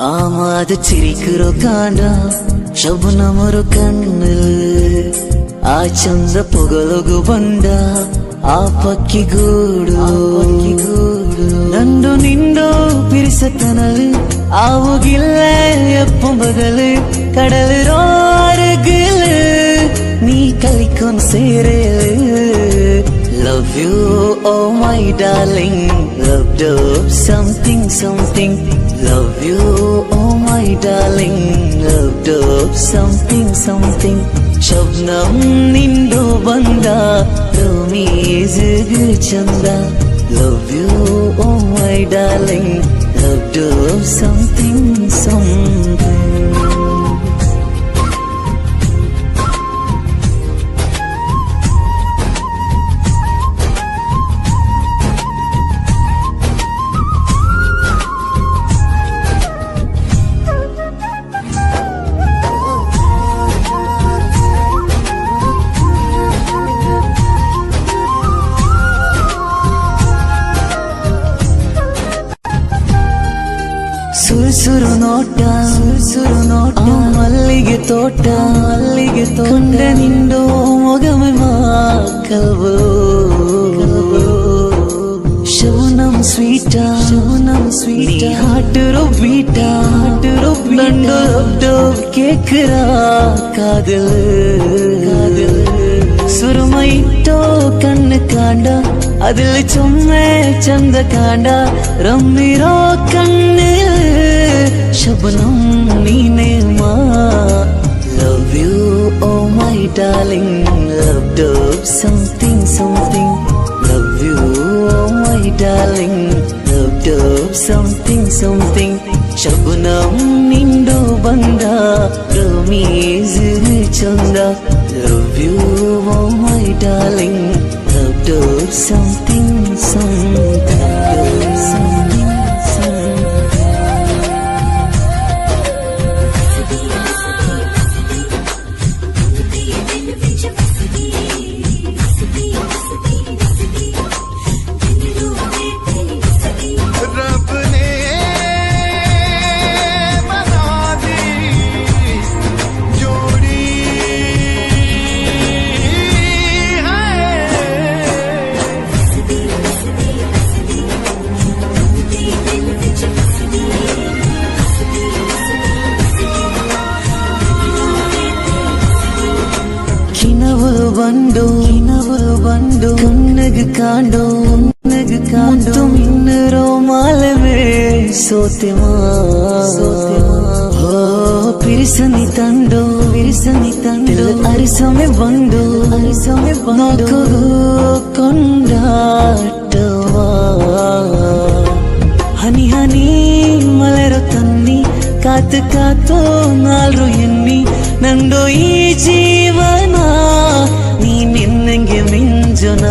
ஆமாத சிரிக்கிறோ காண்டா ಶಬನಮರು ಕಣ್ಣು ಆ ಚಂದ ಪೊಗಲೊಗು ಬಂಡ ಆ ಪಕ್ಕಿಗೂಡು ನಂದು ನಿಂದು பிரிசத்தனது ஆவுகில்ல எப்பம் பகலு கடலு ரோருகிலு நீ கலிக்கும் சேரேலு Love you, oh my darling. Love dope something, something. Love you, oh my darling. Love dope something, something. Shabnam nindu banda, Ramizgu chanda. Love you, oh my darling. Love dope something, something. ಸುರು ನೋಟ ಮಲ್ಲಿಗೆ ತೋಟ ಕಂಡ ನಿಂದು ಮೊಗಮೆ ಮಾಕಲ್ವೋ ಶವನಂ sweet ಹಾಟರೋ beta ನಂಡು ಕೇಕರ Kaadhal ಸುರುಮೈಟ್ಟೋ ಕಣ್ಣು ಕಾಂಡ அதில் சும்மே சந்த காண்டா ரம்மிரோ கண்ணு Shabnam ನೀನೇಮಾ Love you, oh my darling. Love dope something, something. Love you, oh my darling. Love dope something, something. Shabnam ನಿಂದು ಬಂದ ರಮೀಜ್ ಚಂದ Love you, oh my darling. Love dope something, something. Something, something. ಬಂಡು ಕಣ್ಣಗೆ ಕಾಂಡು ಇನ್ನರೋ ಮಾಲವೇ ಸೋತೆಮಾ ಪಿರಿಸನಿ ತಂಡು ಅರಿಸಮೆ ಬಂಡು ನಗು ಕೊಂಡಾಟವಾ ಹನಿ ಹನಿ ಮಲರೋ ತನ್ನಿ ಕಾತು ನಾಲ್ರು ಎನ್ನಿ ನಂದು ಈ ಜೀವನ ನೀ ನಿನ್ನಂಗೆ ಮಿಂಜುನ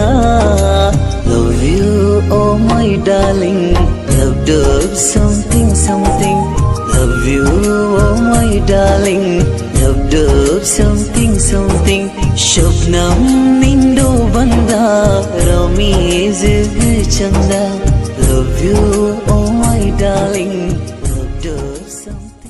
Love you, oh my darling. Love dope something, something. Love you, oh my darling. Love dope something, something. ಶಬ್ನಂ ನಿಂದು ಬಂದ ರಮೀಜ್ ಚಂದ Love you, oh my darling. Love dope something.